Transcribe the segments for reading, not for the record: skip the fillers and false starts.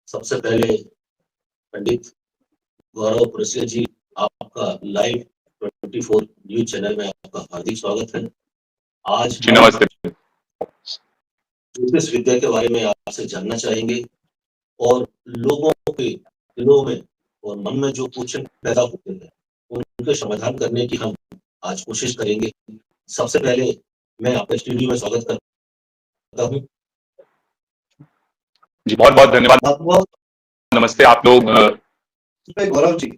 सबसे पहले पंडित गौरव पुरसिया जी, आपका लाइव 24 न्यूज चैनल में आपका हार्दिक स्वागत है। आज जी नमस्ते। ज्योतिष विद्या के बारे में आपसे जानना चाहेंगे और लोगों के दिलों में और मन में जो क्वेश्चन पैदा होते हैं उनके समाधान करने की हम आज कोशिश करेंगे। सबसे पहले मैं आपका स्टूडियो में स्वागत करता हूँ। जी बहुत बहुत धन्यवाद। नमस्ते आप लोग। गौरव जी,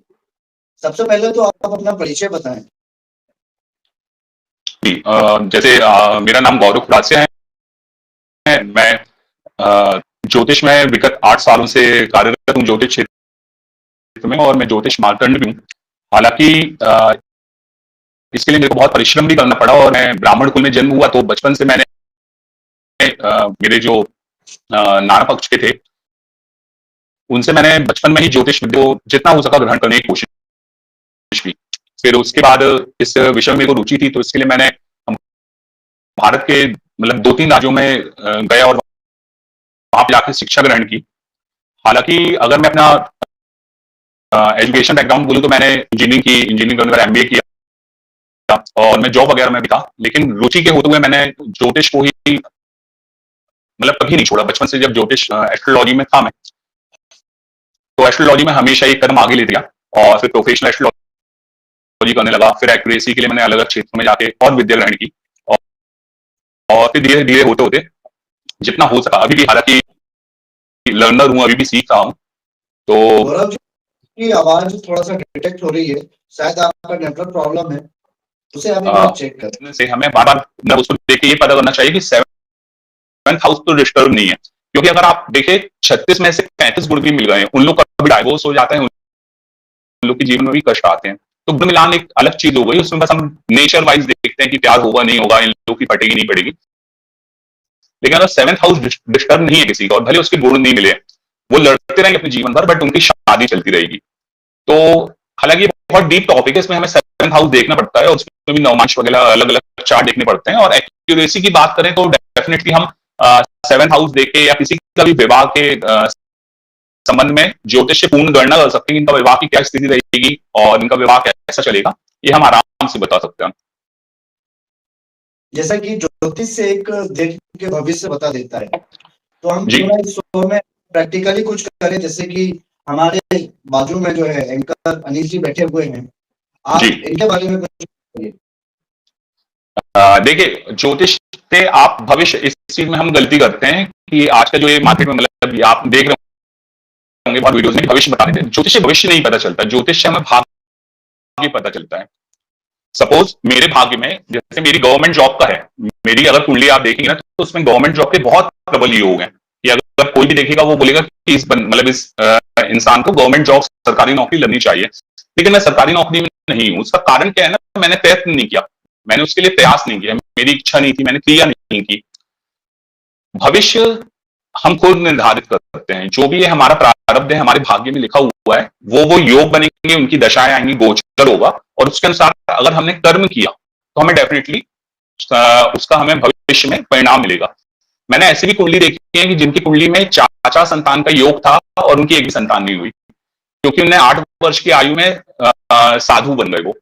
सबसे पहले तो आप अपना परिचय बताएं। जी जैसे मेरा नाम गौरव पुरासिया है। मैं ज्योतिष में विगत 8 सालों से कार्यरत हूँ ज्योतिष क्षेत्र में, और मैं ज्योतिष मार्तंड भी हूँ। हालांकि इसके लिए मेरे को बहुत परिश्रम भी करना पड़ा, और मैं ब्राह्मण कुल में जन्म हुआ, तो बचपन से मैंने मेरे जो नाना पक्ष के थे उनसे मैंने बचपन में ही ज्योतिष विद्या को जितना हो सका ग्रहण करने की कोशिश की। फिर उसके बाद इस विषय में मेरे को रुचि थी, तो इसके लिए मैंने भारत के मतलब 2-3 राज्यों में गया और वहां पे जाकर शिक्षा ग्रहण की। हालांकि अगर मैं अपना एजुकेशन बैकग्राउंड बोलूं तो मैंने इंजीनियरिंग करने का एमबीए किया और मैं जॉब वगैरह में भी था, लेकिन रुचि के होते हुए मैंने ज्योतिष को ही मतलब कभी नहीं छोड़ा। बचपन से जब ज्योतिष एस्ट्रोलॉजी में था मैं, तो एस्ट्रोलॉजी में हमेशा एक कदम आगे ले दिया और फिर प्रोफेशनल एस्ट्रोलॉजी करने लगा। फिर एक्यूरेसी के लिए मैंने अलग अलग क्षेत्रों में जाके और विद्या ग्रहण की, और फिर धीरे धीरे होते होते जितना हो सका, अभी भी हालांकि लर्नर हूँ, अभी भी सीख रहा हूँ। तो गौरव जी की आवाज थोड़ा सा डिटेक्ट हो रही है, शायद आपका नेटवर्क प्रॉब्लम है, उसे आप एक बार चेक करें। से हमें बार बार उसको देख के ये पता करना चाहिए कि 7th हाउस तो डिस्टर्ब नहीं है, क्योंकि अगर आप देखें 36 में से 35 गुण भी मिल गए हैं, उन लोग का भी डाइवोर्स हो जाता है, उन लोग के जीवन में भी कष्ट आते हैं। तो गुण मिलान एक अलग चीज हो गई, उसमें बस हम नेचर वाइज देखते हैं कि प्यार होगा नहीं होगा, इन लोगों की पटेगी नहीं पड़ेगी। लेकिन अगर 7th हाउस डिस्टर्ब नहीं है किसी का, और भले उसके गुण नहीं मिले, वो लड़ते रहेंगे अपने जीवन भर, बट उनकी शादी चलती रहेगी। तो हालांकि बहुत डीप टॉपिक है, इसमें हमें 7th हाउस देखना पड़ता है, और उसमें भी नवमांश वगैरह अलग अलग चार्ट देखने पड़ते हैं। और एक्यूरेसी की बात करें तो डेफिनेटली हम 7th हाउस देखे या किसी का भी विवाह के संबंध में ज्योतिष से पूर्ण गणना कर सकते हैं, इनका विवाह की क्या स्थिति रहेगी और इनका विवाह कैसा चलेगा, ये हम आराम से बता सकते हैं। जैसा कि ज्योतिष से एक व्यक्ति के भविष्य बता देता है, तो हम थोड़ा इस शो में प्रैक्टिकली कुछ करें। जैसे कि हमारे बाजू में जो है एंकर अनिल जी बैठे हुए हैं, आप इनके बारे में कुछ करिए। देखिए, ज्योतिष से आप भविष्य, इस चीज में हम गलती करते हैं कि आज का जो ये मार्केट में मतलब आप देख रहे होंगे बहुत वीडियोस में भविष्य बता देते हैं। ज्योतिष से भविष्य नहीं पता चलता, ज्योतिष से हमें भाग्य पता चलता है। सपोज मेरे भाग्य में जैसे मेरी गवर्नमेंट जॉब का है, मेरी अगर कुंडली आप देखेंगे ना तो उसमें गवर्नमेंट जॉब के बहुत प्रबल योग हैं, कि अगर कोई भी देखेगा वो बोलेगा कि इस इंसान को गवर्नमेंट जॉब, सरकारी नौकरी लगनी चाहिए। लेकिन मैं सरकारी नौकरी में नहीं हूं। उसका कारण क्या है ना, मैंने प्रयत्न नहीं किया, मैंने उसके लिए प्रयास नहीं किया, मेरी इच्छा नहीं थी, मैंने क्रिया नहीं की। भविष्य हम खुद निर्धारित कर सकते हैं। जो भी है हमारा प्रारब्ध है, हमारे भाग्य में लिखा हुआ है, वो योग बनेंगे, उनकी दशाएं आएंगी, गोचर होगा, और उसके अनुसार अगर हमने कर्म किया तो हमें डेफिनेटली उसका हमें भविष्य में परिणाम मिलेगा। मैंने ऐसी भी कुंडली देखी है कि जिनकी कुंडली में चाचा संतान का योग था और उनकी एक भी संतान नहीं हुई, क्योंकि उन्हें 8 वर्ष की आयु में साधु बन गए वो।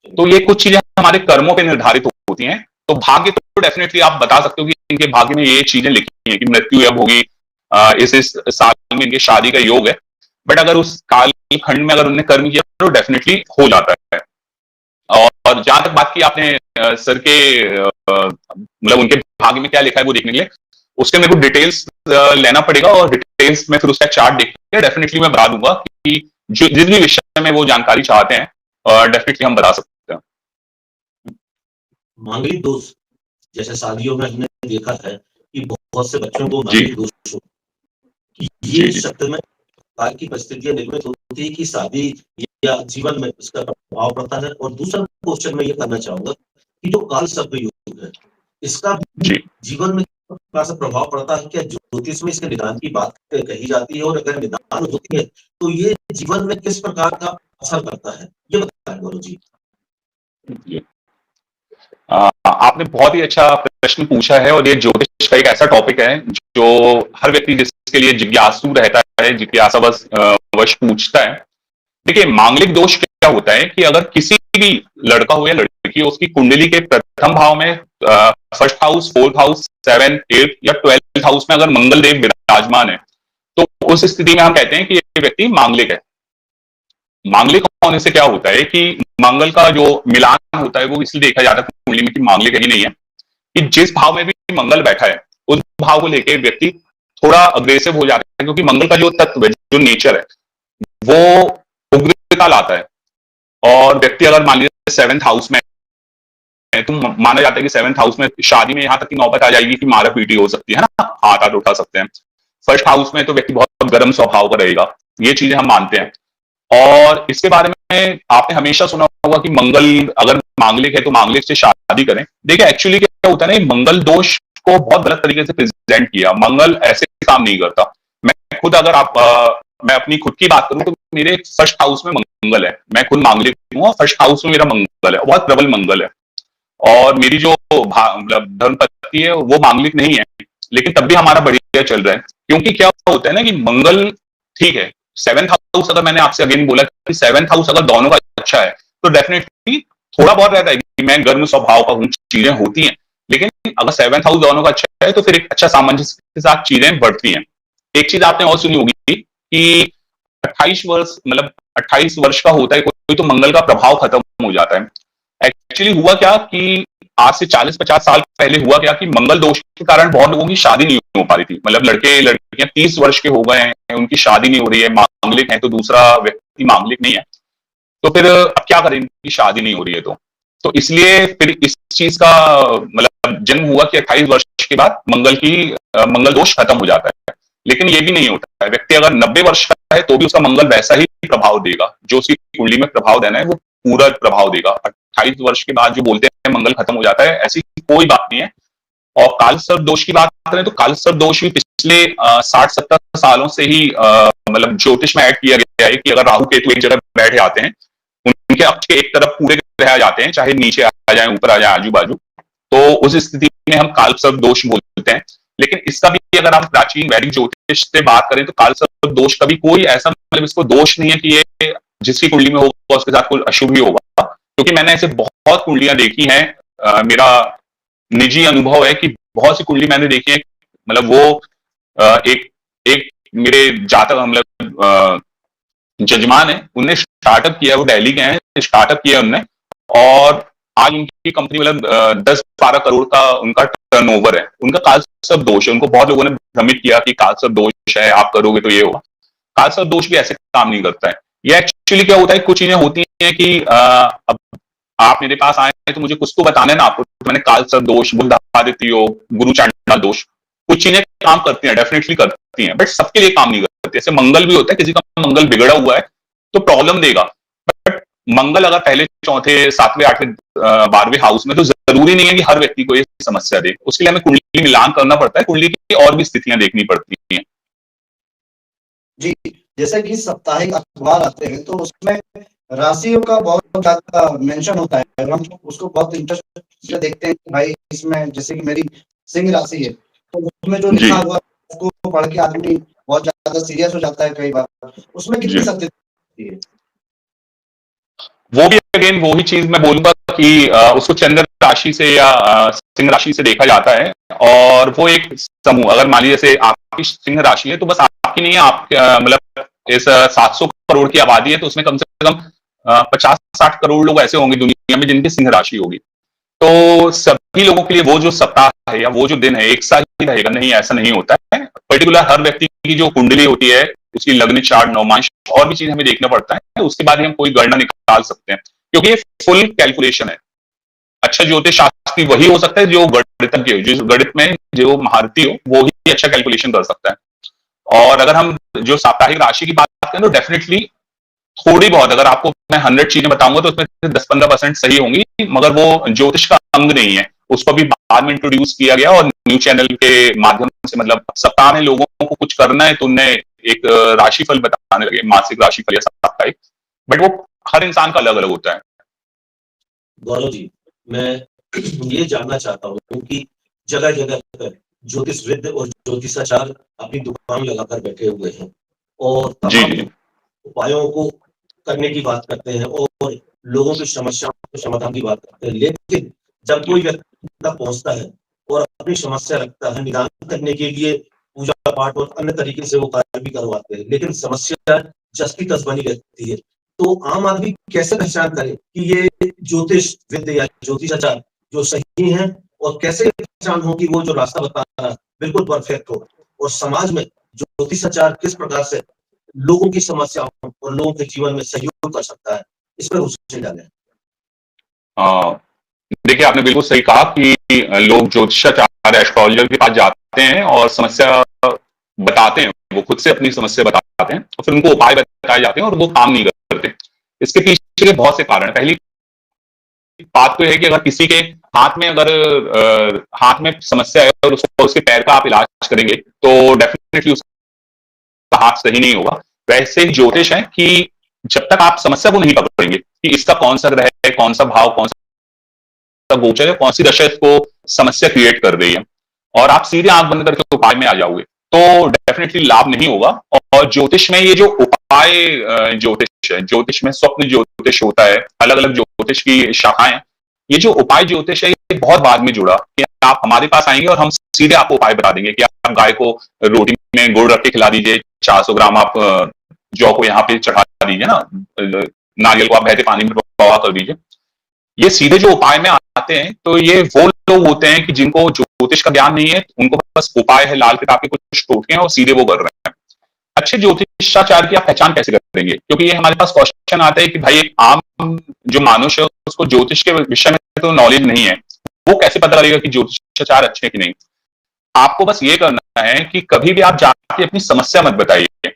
तो ये कुछ चीजें हमारे कर्मों पे निर्धारित होती हैं। तो भाग्य तो डेफिनेटली आप बता सकते हो कि इनके भाग्य में ये चीजें लिखी हैं कि मृत्यु अब होगी, इस साल में इनकी शादी का योग है। बट अगर उस काल खंड में अगर उन्होंने कर्म किया तो डेफिनेटली हो जाता है। और जहां तक बात की आपने सर के मतलब उनके भाग्य में क्या लिखा है वो देखने के लिए, उसके मेरे को डिटेल्स लेना पड़ेगा, और डिटेल्स में फिर उसका चार्ट देख के डेफिनेटली मैं बता दूंगा कि जिस भी विषय में वो जानकारी चाहते हैं डेफिनेटली हम बता सकते हैं। मांगलिक दोष, जैसे शादियों में हमने देखा है कि बहुत से बच्चों को मांगलिक दोष हो, ये सत्य में की परिस्थितियां निर्मित होती है कि शादी या जीवन में उसका प्रभाव पड़ता है। और दूसरा क्वेश्चन मैं ये करना चाहूंगा कि जो काल सर्प योग है, इसका जीवन में सा प्रभाव पड़ता है क्या? ज्योतिष में इसके निदान की बात कही जाती है, और अगर निदान होती है तो ये जीवन में किस प्रकार का असर करता है, ये बताएं गौरव जी। आपने बहुत ही अच्छा प्रश्न पूछा है, और ये ज्योतिष का एक ऐसा टॉपिक है जो हर व्यक्ति जिसके लिए जिज्ञासु रहता है है, जिज्ञासा वश पूछता है। देखिए, मांगलिक दोष क्या होता है कि अगर किसी भी लड़का हो या लड़की हो, उसकी कुंडली के प्रथम भाव में first house, fourth house, 7th, 8th या 12th हाउस में अगर मंगल देव विराजमान है, तो उस स्थिति में हम कहते हैं कि ये व्यक्ति मांगलिक है। मांगलिक होने से क्या होता है कि मंगल का जो मिलान होता है वो इसलिए देखा जाता है कुंडली में कि मांगलिक है ही नहीं है, कि जिस भाव में भी मंगल बैठा है उस भाव को लेकर व्यक्ति थोड़ा अग्रेसिव हो जाता है, क्योंकि मंगल का जो तत्व है, जो नेचर है, वो उग्रता लाता है। और व्यक्ति अगर मान लीजिए 7th हाउस में है, तो माना जाता है कि 7th हाउस में शादी में यहां तक की नौबत आ जाएगी कि मारा पीटी हो सकती है ना, हाथ उठा सकते हैं। फर्स्ट हाउस में तो व्यक्ति बहुत गर्म स्वभाव का रहेगा, ये चीजें हम मानते हैं। और इसके बारे में आपने हमेशा सुना होगा कि मंगल अगर मांगलिक है तो मांगलिक से शादी करें। देखिए, एक्चुअली क्या होता है ना, मंगल दोष को बहुत गलत तरीके से प्रेजेंट किया। मंगल ऐसे काम नहीं करता। मैं खुद अगर मैं अपनी खुद की बात करूं तो मेरे फर्स्ट हाउस में मंगल है, मैं खुद मांगलिक हूं और फर्स्ट हाउस में मेरा मंगल है, बहुत प्रबल मंगल है। और मेरी जो मतलब धर्मपत्नी है वो मांगलिक नहीं है, लेकिन तब भी हमारा बढ़िया चल रहा है। क्योंकि क्या होता है ना कि मंगल ठीक है, 7th हाउस अगर मैंने आपसे अगेन बोला कि 7th हाउस अगर दोनों का अच्छा है तो डेफिनेटली थोड़ा बहुत रहता है कि मैं गर्म स्वभाव का हूं, चीजें होती हैं। लेकिन अगर 7th हाउस दोनों का अच्छा है तो फिर एक अच्छा सामंजस्य के साथ चीजें बढ़ती हैं। एक चीज आपने और सुनी होगी कि 28 वर्ष मतलब 28 वर्ष का होता है कोई तो मंगल का प्रभाव खत्म हो जाता है। एक्चुअली हुआ क्या कि आज से 40-50 साल पहले हुआ क्या कि मंगल दोष के कारण बहुत लोगों की शादी नहीं हो पा रही थी। मतलब लड़के लड़कियां 30 वर्ष के हो गए हैं, उनकी शादी नहीं हो रही है, मांगलिक है तो दूसरा व्यक्ति मांगलिक नहीं है, तो फिर अब क्या करें, इनकी शादी नहीं हो रही है। तो इसलिए फिर इस चीज का मतलब जन्म हुआ कि 28 वर्ष के बाद मंगल दोष खत्म हो जाता है। लेकिन ये भी नहीं होता है, व्यक्ति अगर 90 वर्ष का है तो भी उसका मंगल वैसा ही प्रभाव देगा, जो उसकी कुंडली में प्रभाव देना है वो पूरा प्रभाव देगा। 28 वर्ष के बाद जो बोलते हैं मंगल खत्म हो जाता है, ऐसी कोई बात नहीं है। और काल सर्प दोष की बात करें तो काल सर्प दोष भी पिछले 60-70 सालों से ही मतलब ज्योतिष में ऐड किया गया है कि अगर राहु केतु एक जगह बैठ जाते हैं, उनके अक्ष के एक तरफ पूरे ग्रह आ जाते हैं, चाहे नीचे आ जाए ऊपर आ जाए आजू बाजू, तो उस स्थिति में हम काल सर्प दोष बोलते हैं। लेकिन इसका भी अगर आप प्राचीन वैदिक ज्योतिष से बात करें तो काल सर्प दोष का भी कोई ऐसा मतलब इसको दोष नहीं है कि ये जिसकी कुंडली में होगा उसके साथ कोई अशुभ ही होगा। क्योंकि मैंने ऐसे बहुत कुंडलियां देखी हैं, मेरा निजी अनुभव है कि बहुत सी कुंडली मैंने देखी है, मतलब वो एक मेरे जातक मतलब जजमान है, उनने स्टार्टअप किया, वो दिल्ली के हैं, स्टार्टअप किया उनने, और आज उनकी कंपनी मतलब 10-12 करोड़ का उनका टर्नओवर है। उनका काल सर्प दोष है, उनको बहुत लोगों ने भ्रमित किया कि काल सर्प दोष है, आप करोगे तो ये होगा। काल सर्प दोष भी ऐसे काम नहीं करता है। ये एक्चुअली क्या होता है, कुछ चीजें होती हैं कि अब आप मेरे पास आए हैं तो मुझे कुछ तो बताना है ना आपको। तो मैंने काल सर्प दोष, बुध आदित्य योग, गुरु चांडाल दोष, कुछ चीजें काम करती हैं, डेफिनेटली करती हैं, बट सबके लिए काम नहीं करती। जैसे मंगल भी होता है, किसी का मंगल बिगड़ा हुआ है तो प्रॉब्लम देगा, बट मंगल अगर पहले, चौथे, 7वें, 8वें, 12वें हाउस में, तो जरूरी नहीं है कि हर व्यक्ति को ये समस्या दे। उसके लिए हमें कुंडली मिलान करना पड़ता है, कुंडली की और भी स्थितियां देखनी पड़ती हैं। जी, जैसे कि साप्ताहिक अखबार आते हैं तो उसमें राशियों का बहुत ज्यादा मेंशन होता है, हम उसको बहुत इंटरेस्ट से देखते हैं कि भाई इसमें जैसे कि मेरी सिंह राशि है तो उसमें जो लिखा हुआ उसको पढ़ के आदमी बहुत ज्यादा सीरियस हो जाता है कई बार। उसमें कितनी सत्यता है? वो भी अगेन वही चीज मैं बोलूंगा कि उसको चंद्र राशि से या सिंह राशि से देखा जाता है। और वो एक समूह, अगर मान लीजिए जैसे आपकी सिंह राशि है तो बस आपकी नहीं है, आप मतलब इस 700 करोड़ की आबादी है तो उसमें कम से कम 50-60 करोड़ लोग ऐसे होंगे दुनिया में जिनकी सिंह राशि होगी। तो सभी लोगों के लिए वो जो सप्ताह है या वो जो दिन है एक सा ही रहेगा, नहीं, ऐसा नहीं होता है। पर्टिकुलर हर व्यक्ति की जो कुंडली होती है, उसकी लग्न चार्ट, नवमांश और भी चीज हमें देखना पड़ता है, उसके बाद ही हम कोई गणना निकाल सकते हैं, क्योंकि ये फुल कैलकुलेशन है। अच्छा ज्योतिष शास्त्री वही हो सकता है जो गणितज्ञ हो, जो गणित में जो महारथी हो, वो ही अच्छा कैलकुलेशन कर सकता है। और अगर हम जो साप्ताहिक राशि की बात करें तो डेफिनेटली थोड़ी बहुत, अगर आपको मैं 100 चीजें बताऊंगा तो उसमें 10-15% सही होंगी, मगर वो ज्योतिष का अंग नहीं है। उसको भी बाद में इंट्रोड्यूस किया गया और न्यूज चैनल के माध्यम से, मतलब सप्ताह में लोगों को कुछ करना है तो उन्हें एक राशिफल बताने लगे, मासिक राशिफल या साप्ताहिक, बट वो हर इंसान का अलग अलग होता है। गौरव जी, मैं ये जानना चाहता हूँ कि जगह जगह पर ज्योतिष विद और ज्योतिषाचार अपनी दुकान लगाकर बैठे हुए हैं, और जी तमाम जी उपायों को करने की बात करते हैं और लोगों की समस्याओं के समाधान की बात करते हैं, लेकिन जब कोई व्यक्ति तक पहुंचता है और अपनी समस्या रखता है, निदान करने के लिए पूजा पाठ और अन्य तरीके से वो कार्य भी करवाते हैं, लेकिन समस्या जस की तस बनी रहती है। तो आम आदमी कैसे पहचान करे कि ये ज्योतिष विद्या या ज्योतिषाचार जो सही है, और कैसे पहचान हो कि वो जो रास्ता बता रहा है बिल्कुल परफेक्ट हो, और समाज में ज्योतिषाचार किस प्रकार से लोगों की समस्याओं और लोगों के जीवन में सहयोग कर सकता है, इस पर रोशनी डालें। हाँ, देखिए आपने बिल्कुल सही कहा कि लोग ज्योतिषाचार्य एस्ट्रोलॉजर के पास जाते हैं और समस्या बताते हैं, वो खुद से अपनी समस्या बताते हैं और फिर उनको उपाय बताए जाते हैं और वो काम नहीं करते। इसके पीछे के बहुत से कारण हैं। पहली बात तो है कि अगर किसी के हाथ में अगर हाथ में समस्या है और उसको उसके पैर का आप इलाज करेंगे तो डेफिनेटली उसका हाथ सही नहीं होगा। वैसे ही ज्योतिष है कि जब तक आप समस्या को नहीं पकड़ेंगे कि इसका कौन सा ग्रह है, कौन सा भाव, कौन सा गोचर है, कौन सी दशा इसको समस्या क्रिएट कर रही है, और आप सीधे आंख बंद करके उपाय में आ जाओगे तो डेफिनेटली लाभ नहीं होगा। और ज्योतिष में ये जो उपाय ज्योतिष है, ज्योतिष में स्वप्न ज्योतिष होता है, अलग अलग ज्योतिष की शाखाएं, ये जो उपाय ज्योतिष है ये बहुत बाद में जुड़ा कि आप हमारे पास आएंगे और हम सीधे आपको उपाय बता देंगे कि आप गाय को रोटी में गुड़ रख के खिला दीजिए, 400 ग्राम आप जौ को यहाँ पे चढ़ा दीजिए ना, नारियल को आप बहते पानी में प्रवाह कर दीजिए। ये सीधे जो उपाय में आते हैं तो ये वो लोग होते हैं कि जिनको ज्योतिष का ज्ञान नहीं है, उनको बस उपाय है, लाल किताब के कुछ टोटके हैं और सीधे वो कर रहे हैं। अच्छे ज्योतिषाचार्य की आप पहचान कैसे करेंगे, क्योंकि ये हमारे पास क्वेश्चन आता है कि भाई एक आम जो मानुष है उसको ज्योतिष के विषय में तो नॉलेज नहीं है, वो कैसे पता लगेगा कि ज्योतिषाचार्य अच्छे हैं कि नहीं। आपको बस ये करना है कि कभी भी आप जाके अपनी समस्या मत बताइए।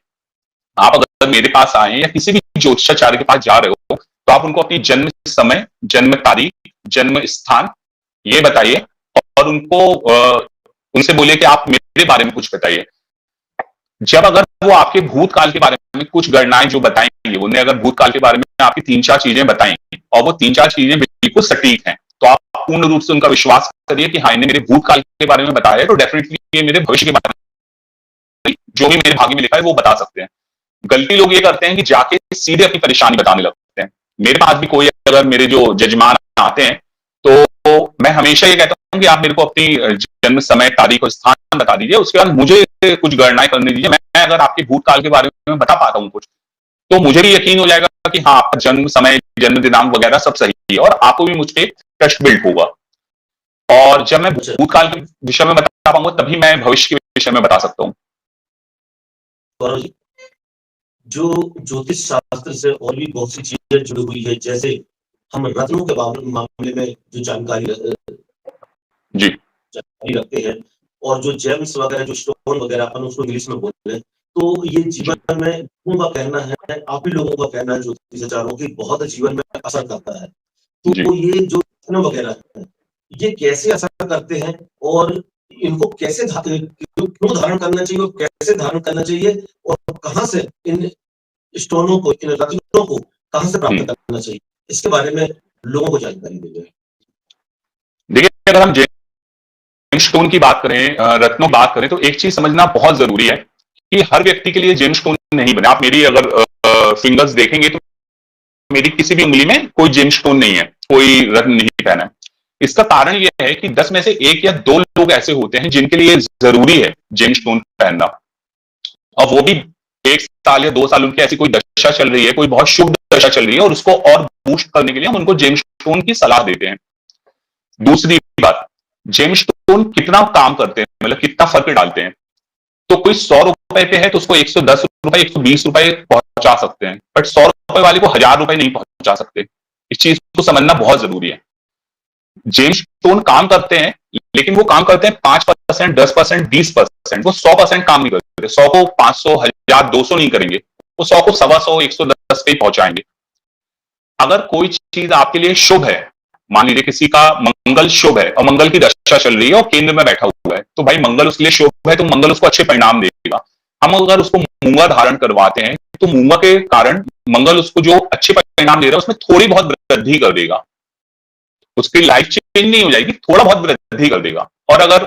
आप अगर मेरे पास आए या किसी भी ज्योतिषाचार्य के पास जा रहे हो तो आप उनको अपनी जन्म समय, जन्म तारीख, जन्म स्थान ये बताइए और उनको उनसे बोलिए कि आप मेरे बारे में कुछ बताइए। जब अगर वो आपके भूतकाल के बारे में कुछ गणनाएं जो बताएंगे, उन्हें अगर भूतकाल के बारे में आपकी 3-4 चीजें बताई और वो 3-4 चीजें बिल्कुल सटीक हैं, तो आप पूर्ण रूप से उनका विश्वास करिए कि हाँ, इन्हें मेरे भूतकाल के बारे में बताया है तो डेफिनेटली ये मेरे भविष्य के बारे में जो भी मेरे भाग्य में लिखा है वो बता सकते हैं। गलती लोग ये करते हैं कि जाके सीधे अपनी परेशानी बताने लगते हैं। मेरे पास भी कोई अगर मेरे जो जजमान आते हैं तो मैं हमेशा ये कहता हूं कि आप मेरे को अपनी जन्म समय, तारीख और स्थान बता दीजिए, उसके बाद मुझे कुछ गणनाएं करने दीजिए। मैं अगर आपके भूतकाल के बारे में बता पाता हूं कुछ, तो मुझे भी यकीन हो जाएगा कि हाँ, आपका जन्म समय, जन्म दिनांक वगैरह सब सही है और आपको भी मुझ पर ट्रस्ट बिल्ड होगा। और जब मैं भूतकाल के विषय में बता पाऊंगा तभी मैं भविष्य के विषय में बता सकता हूँ। जो ज्योतिष शास्त्र से और भी बहुत सी चीजें जुड़ी हुई है, जैसे हम रत्नों के मामले में जो जानकारी रखते हैं, और जो जेम्स वगैरह, जो स्टोन वगैरह, अपन उसको इंग्लिश में बोलते हैं, तो ये जीवन में लोगों का कहना है, आप ही लोगों का कहना है ज्योतिषाचार्यों की बहुत जीवन में असर करता है। तो ये जो रत्न वगैरह है ये कैसे असर करते हैं और इनको कैसे क्यों धारण करना चाहिए और कैसे धारण करना चाहिए, और कहां से इन स्टोनों को, इन रत्नों को कहां से प्राप्त करना चाहिए, इसके बारे में लोगों को जानकारी दीजिए। देखिए, अगर हम जेमस्टोन की बात करें, रत्नों की बात करें, तो एक चीज समझना बहुत जरूरी है कि हर व्यक्ति के लिए जेमस्टोन नहीं बने। आप मेरी अगर फिंगर्स देखेंगे तो मेरी किसी भी उंगली में कोई जेमस्टोन नहीं है, कोई रत्न नहीं पहना है। इसका कारण यह है कि 10 में से 1 या 2 लोग ऐसे होते हैं जिनके लिए जरूरी है जेमस्टोन पहनना, और वो भी 1 साल या 2 साल उनकी ऐसी कोई दशा चल रही है, कोई बहुत शुभ दशा चल रही है, और उसको और बूस्ट करने के लिए हम उनको जेमस्टोन की सलाह देते हैं। दूसरी बात, जेमस्टोन कितना काम करते हैं, मतलब कितना फर्क डालते हैं। तो कोई 100 रुपए पे है तो उसको 110 रुपए, 120 रुपए पहुंचा सकते हैं, बट 100 रुपए वाले को 1000 रुपए नहीं पहुंचा सकते। इस चीज को समझना बहुत जरूरी है। जेमस्टोन काम करते हैं, लेकिन वो काम करते हैं 5%, 10%, 20%। वो 100% काम नहीं करते। 100 को 500, 1000, 200 नहीं करेंगे, वो 100 को 125, 110 पे पहुंचाएंगे। अगर कोई चीज आपके लिए शुभ है, मान लीजिए किसी का मंगल शुभ है और मंगल की दशा चल रही है और केंद्र में बैठा हुआ है, तो भाई मंगल उसके लिए शुभ है तो मंगल उसको अच्छे परिणाम देगा। हम अगर उसको मूंगा धारण करवाते हैं तो मूंगा के कारण मंगल उसको जो अच्छे परिणाम दे रहा है उसमें थोड़ी बहुत वृद्धि कर देगा। उसकी लाइफ चेंज नहीं हो जाएगी, थोड़ा बहुत वृद्धि कर देगा। और अगर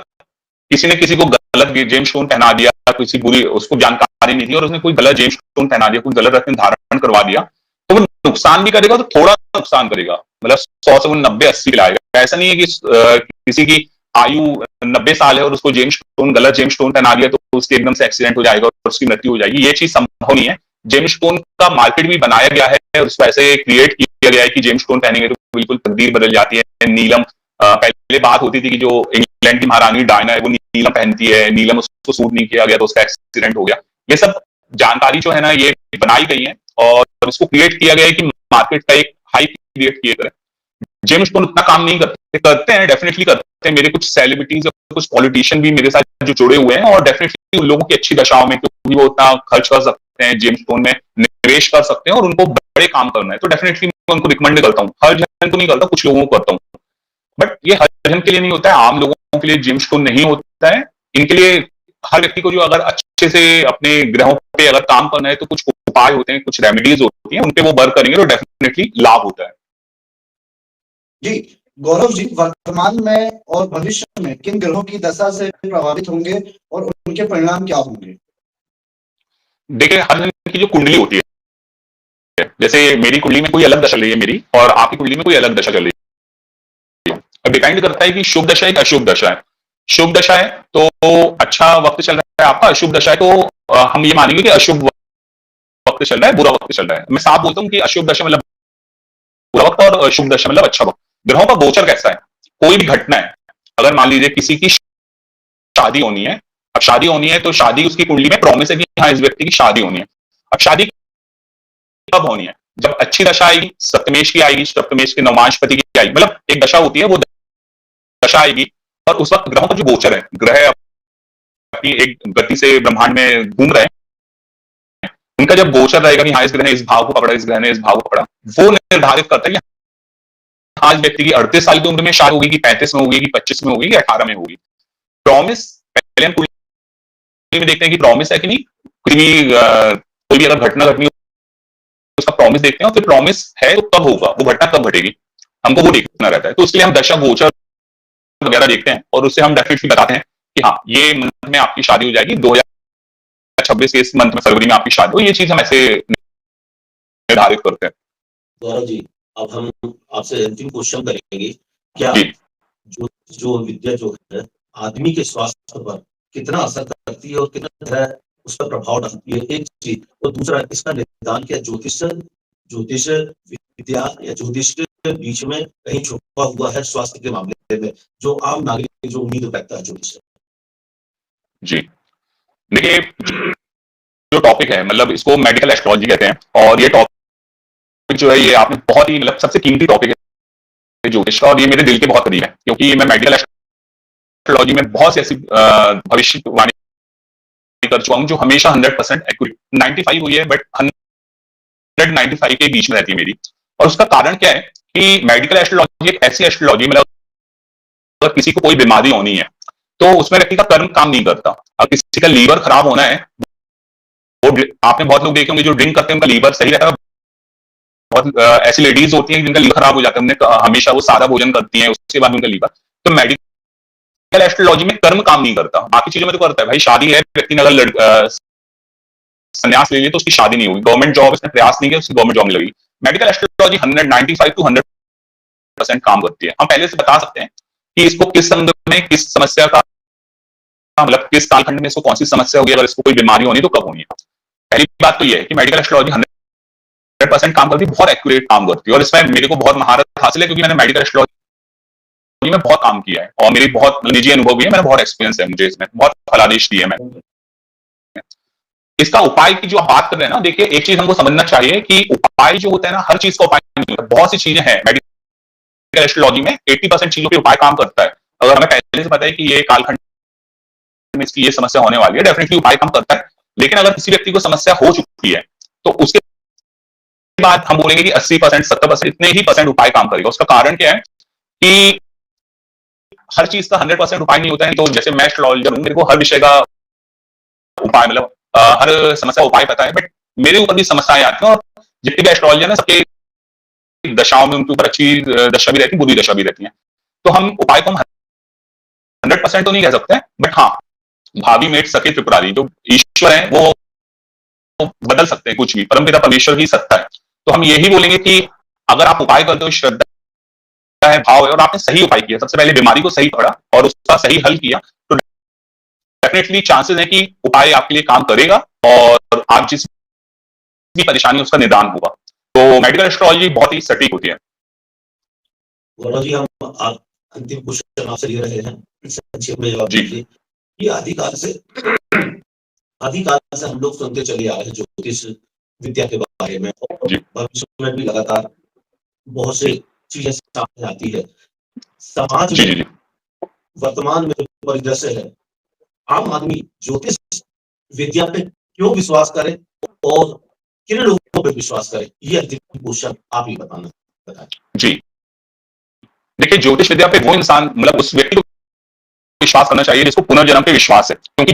किसी ने किसी को गलत जेम स्टोन पहना दिया, किसी बुरी उसको जानकारी नहीं थी और उसने कोई गलत जेम स्टोन पहना दिया, कोई गलत रत्न धारण करवा दिया, तो वो नुकसान भी करेगा, तो थोड़ा नुकसान करेगा, मतलब 100 से वो 90-80 लाएगा। ऐसा नहीं है कि किसी की आयु 90 साल है और उसको जेम स्टोन, गलत जेम स्टोन पहना दिया तो उसके एकदम से एक्सीडेंट हो जाएगा और उसकी मृत्यु हो जाएगी। ये चीज संभव नहीं है। जेम स्टोन का मार्केट भी बनाया गया है और उसको ऐसे क्रिएट किया गया है कि जेम स्टोन पहनेंगे तो बिल्कुल तकदीर बदल जाती है। नीलम, पहले बात होती थी कि जो इंग्लैंड की महारानी डायना है वो नीलम पहनती है, नीलम उसको सूट नहीं किया गया तो उसका एक्सीडेंट हो गया। ये सब जानकारी जो है ना ये बनाई गई है और इसको क्रिएट किया गया है कि मार्केट का एक हाइप क्रिएट किए करें। जेम स्टोन उतना काम नहीं करते हैं, डेफिनेटली करते हैं। मेरे कुछ सेलिब्रिटीज और कुछ पॉलिटिशियन भी मेरे साथ जो जुड़े हुए हैं और डेफिनेटली उन लोगों की अच्छी दशाओं में, क्योंकि वो उतना खर्च कर सकते हैं, जेम स्टोन में निवेश कर सकते हैं और उनको बड़े काम करना है, तो डेफिनेटली मैं उनको रिकमेंड करता हूँ। हर जन को नहीं करता, कुछ लोगों को करता हूँ, बट ये हर जन के लिए नहीं होता है, आम लोगों के लिए जेम स्टोन नहीं होता है। इनके लिए हर व्यक्ति को जो अगर अच्छे से अपने ग्रहों पे अगर काम करना है तो कुछ उपाय होते हैं, कुछ रेमेडीज होती हैं, उनपे वो वर्क करेंगे तो डेफिनेटली लाभ होता है। जी गौरव जी, वर्तमान में और भविष्य में किन ग्रहों की दशा से प्रभावित होंगे और उनके परिणाम क्या होंगे? देखिए, हर जन की जो कुंडली होती है, जैसे मेरी कुंडली में कोई अलग दशा चल रही है मेरी, और आपकी कुंडली में कोई अलग दशा चल रही है। अब डिपेंड करता है कि शुभ दशा है कि अशुभ दशा है। शुभ दशा है तो अच्छा वक्त चल रहा है आपका, अशुभ दशा है तो हम ये मानेंगे कि अशुभ वक्त चल रहा है, बुरा वक्त चल रहा है। मैं साफ बोलता हूँ कि अशुभ दशा मतलब बुरा वक्त और शुभ दशा मतलब अच्छा वक्त। ग्रहों का गोचर कैसा है, कोई भी घटना है, अगर मान लीजिए किसी की शादी होनी है, अब शादी होनी है तो शादी उसकी कुंडली में प्रॉमिस है कि हाँ इस व्यक्ति की शादी होनी है। अब शादी कब होनी है, जब अच्छी दशा आएगी, सप्तमेश की आएगी, सप्तमेश के नवमांशपति की आएगी, मतलब एक दशा होती है, वो दशा आएगी और उस वक्त ग्रहों का जो गोचर है, ग्रह अपनी एक गति से ब्रह्मांड में घूम रहे हैं, उनका जब गोचर रहेगा कि हाँ इस ग्रह ने इस भाव को पकड़ा, इस ग्रह ने इस भाव को पकड़ा, वो निर्धारित करता है कि हाँ इस व्यक्ति की 38 साल की उम्र में शादी होगी कि 35 में होगी कि 25 में होगी कि 18 में होगी। प्रॉमिस पहले हम कुंडली में देखते हैं कि प्रॉमिस है कि नहीं, कोई भी अगर घटना घटनी उसका प्रॉमिस देखते हैं और फिर प्रॉमिस है तो कब होगा, वो घटना कब घटेगी, हमको वो देखना रहता है। तो इसलिए हम दशा गोचर वगैरह देखते हैं और उससे हम डेफिनेटली बताते हैं कि हाँ ये मंथ में आपकी शादी हो जाएगी, 2026 के इस मंथ में फरवरी में आपकी शादी हो। ये चीज हम ऐसे निर्धारित करते हैं। गौरव जी, अब हम आपसे अंतिम क्वेश्चन करेंगे, क्या जो विद्या जो है आदमी के स्वास्थ्य पर कितना असर करती है और कितना तरह उस पर प्रभाव डालती है, एक चीज, और दूसरा इसका निदान क्या ज्योतिष विद्या या ज्योतिष के बीच में कहीं छुपा हुआ है स्वास्थ्य के मामले में, जो आम नागरिक जो उम्मीद रखता है ज्योतिष? जी देखिए, जो टॉपिक है मतलब इसको मेडिकल एस्ट्रोलॉजी कहते हैं और ये टॉपिक जो है ये आपने बहुत ही मतलब सबसे कीमती टॉपिक है ज्योतिष का, और ये मेरे दिल के बहुत करीब है, क्योंकि मैं मेडिकल एस्ट्रोलॉजी में बहुत सी ऐसी भविष्यवाणी कर चुका हूं जो हमेशा 100% एक्यूरेट, 95 हुई है बट 195 के बीच में रहती है मेरी। और उसका कारण क्या है कि मेडिकल एस्ट्रोलॉजी एक ऐसी एस्ट्रोलॉजी, मतलब अगर किसी को कोई बीमारी होनी है तो उसमें व्यक्ति का कर्म काम नहीं करता। अब किसी का लीवर खराब होना है, वो आपने बहुत लोग देखे होंगे जो ड्रिंक करते हैं उनका लीवर सही रहता है, बहुत ऐसी लेडीज होती हैं जिनका लीवर खराब हो जाता है, उन्हें हमेशा वो सादा भोजन करती हैं उसके बाद उनका लीवर। तो मेडिकल एस्ट्रोलॉजी में कर्म काम नहीं करता, बाकी चीजों में तो करता है। भाई शादी है, व्यक्ति ने अगर संन्यास ले लिया तो उसकी शादी नहीं हुई, गवर्नमेंट जॉब उसने प्रयास नहीं किया उसकी गवर्नमेंट जॉब में लगी। मेडिकल एस्ट्रोलॉजी 195 to 100% काम करती है। हम पहले से बता सकते हैं कि इसको किस संदर्भ में किस समस्या का, मतलब किस कालखंड में इसको कौन सी समस्या होगी, अगर इसको कोई बीमारी होनी तो कब होनी है। पहली बात तो ये है कि मेडिकल एस्ट्रोलॉजी 100% काम करती है, बहुत एक्यूरेट काम करती है, और इसमें मेरे को बहुत महारत हासिल है क्योंकि मैंने मेडिकल एस्ट्रोलॉजी में बहुत काम किया है और मेरी बहुत निजी अनुभव भी है, मेरा बहुत एक्सपीरियंस है, मुझे इसमें बहुत फलादेश दी है मैंने। इसका उपाय की जो आप बात कर रहे हैं ना, देखिए एक चीज हमको समझना चाहिए कि उपाय जो होता है ना, हर चीज का उपाय नहीं होता, बहुत सी चीजें हैं मेडिकल एस्ट्रोलॉजी में 80% चीजों पे उपाय काम करता है। अगर हमें पहले से पता है कि ये कालखंड में इसकी ये समस्या होने वाली है, डेफिनेटली उपाय काम करता है। लेकिन अगर किसी व्यक्ति को समस्या हो चुकी है तो उसके बाद हम बोलेंगे कि 80% 70% इतने ही परसेंट उपाय काम करेगा। उसका कारण क्या है कि हर चीज का 100% उपाय नहीं होता है। तो जैसे मैं एस्ट्रोलॉजर हूं, मेरे को हर विषय का उपाय, मतलब हर समस्या उपाय पता है, बट मेरे ऊपर भी समस्याएं आती हैं और जितने भी एस्ट्रोलॉजर है सबके दशाओं में उनके ऊपर अच्छी दशा भी रहती है, बुरी दशा भी रहती है। तो हम उपाय को हम 100% तो नहीं कह सकते, बट हाँ, भावी मेट सके त्रिपुरारी, जो ईश्वर है वो बदल सकते हैं कुछ भी, परमपिता परमेश्वर की सत्ता है। तो हम यही बोलेंगे कि अगर आप उपाय करते हो, श्रद्धा है, भाव है, और आपने सही उपाय किया, सबसे पहले बीमारी को सही पकड़ा और उसका सही हल किया, तो डेफिनेटली चांसेस है कि उपाय आपके लिए काम करेगा और आप जिस भी परेशानी उसका निदान होगा। तो मेडिकल एस्ट्रोलॉजी बहुत ही सटीक होती है। गौरव जी, हम आप अंतिम क्वेश्चन आपसे ले रहे हैं, संक्षेप में जवाब जी। दीजिए। ये आदिकाल से हम लोग सुनते चले आ रहे हैं ज्योतिष विद्या के बारे में, और जी। भविष्य में भी लगातार बहुत से चीजें सामने आती है। समाज जी में जी जी वर्तमान में जो परिदृश्य है, आम आदमी ज्योतिष विद्या पे क्यों विश्वास करे और किन लोगों पे विश्वास करे, ये अंतिम क्वेश्चन आप ही बताएं। जी। देखिए, ज्योतिष विद्या पे वो इंसान, मतलब उस व्यक्ति को विश्वास करना चाहिए जिसको पुनर्जन्म पे विश्वास है, क्योंकि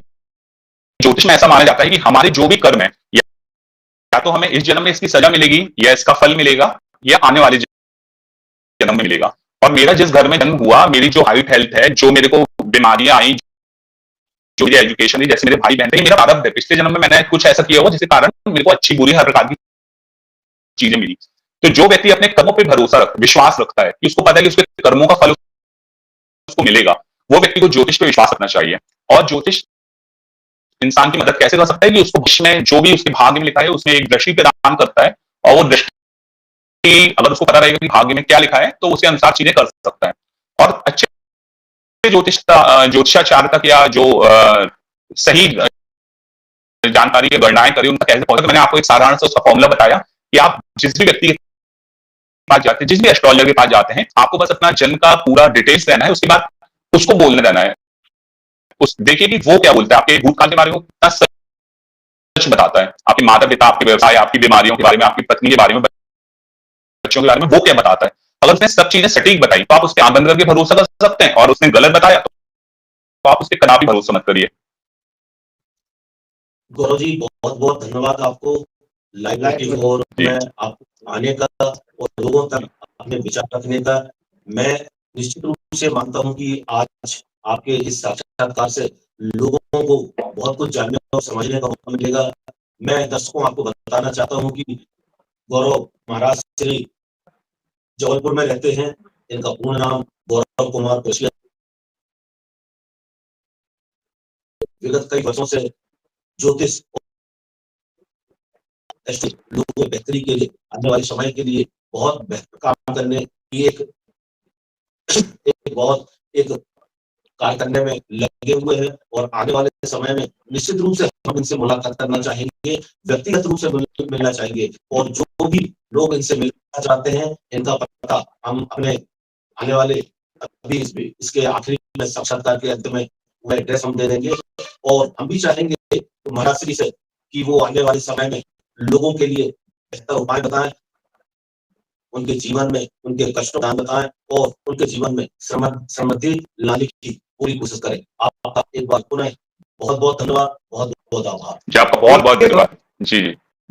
ज्योतिष में ऐसा माना जाता है कि हमारे जो भी कर्म है, या तो हमें इस जन्म में इसकी सजा मिलेगी, या इसका फल मिलेगा, या आने वाले जन्म में मिलेगा। और मेरा जिस घर में जन्म हुआ, मेरी जो हाइट हेल्थ है, जो मेरे को बीमारियां आई, जो मेरी एजुकेशन है, जैसे मेरे भाई बहन थे, मेरा प्रारब्ध है। पिछले जन्म में मैंने कुछ ऐसा किया होगा जिसके कारण मेरे को अच्छी बुरी हर प्रकार की चीजें मिली। तो जो व्यक्ति अपने कर्मों पे भरोसा विश्वास रखता है कि उसको पता है कि उसके कर्मों का फल उसको मिलेगा, वो व्यक्ति को ज्योतिष पे विश्वास रखना चाहिए। और ज्योतिष इंसान की मदद कैसे कर सकता है कि उसको भविष्य में जो भी उसके भाग्य में लिखा है उसमें एक दृष्टि प्रदान करता है, और वो दृष्टि अगर उसको पता रहेगा कि भाग्य में क्या लिखा है तो उसके अनुसार चीजें कर सकता है। और अच्छे ज्योतिषाचार्य तक, या जो सही जानकारी या गणनाएं करी उनका कैसे पहुंचे, तो मैंने आपको एक साधारण सा उसका फॉर्मूला बताया कि आप जिस भी व्यक्ति के पास जाते हैं, जिस भी एस्ट्रोलॉजर के पास जाते हैं, आपको बस अपना जन्म का पूरा डिटेल्स देना है, उसके बाद उसको बोलने देना है। उस देखिए कि वो क्या बोलता है, आपके भूतकाल के बारे में कितना सच बताता है, आपके माता पिता, आपके व्यवसाय, आपकी बीमारियों के बारे में, आपकी पत्नी के बारे में, बच्चों के बारे में, वो क्या बताता है। अगर उसने सब चीजें सटीक बताई तो आप उसके आंख बंद करके भरोसा कर सकते हैं, और उसने गलत बताया तो आप उसके कदापि भरोसा मत करिए। गौरव जी, बहुत बहुत धन्यवाद आपको लाइव मीटिंग और मैं आपको आने का और लोगों तक अपने विचार रखने का। मैं निश्चित रूप से मानता हूं कि आज आपके इस साक्षात्कार से लोगों को बहुत कुछ जानने और समझने का मौका मिलेगा। मैं दर्शकों आपको बताना चाहता हूं कि गौरव महाराज श्री जबलपुर में रहते हैं। इनका पूर्ण नाम गौरव कुमार कौशिक। विगत कई वर्षों से ज्योतिष लोगों की बेहतरी के लिए, आने वाले समय के लिए बहुत बेहतर काम करने की एक कार्य करने में लगे हुए हैं, और आने वाले समय में निश्चित रूप से हम इनसे मुलाकात करना चाहेंगे, व्यक्तिगत रूप से मिलना चाहेंगे, और जो भी लोग इनसे मिलना चाहते हैं इनका पता हम अपने आने वाले अभी इसके आखिरी में साक्षात्कार के अंत में वो एड्रेस हम दे देंगे। और हम भी चाहेंगे महाराज श्री से कि वो आने वाले समय में लोगों के लिए बेहतर उपाय बताएं, उनके जीवन में उनके कष्टों का बताएं, और उनके जीवन में समृद्धि लाने की पूरी कोशिश करें। आपका एक बार पुनः बहुत बहुत धन्यवाद, बहुत बहुत आभार। जी, आपका बहुत बहुत धन्यवाद। जी जी।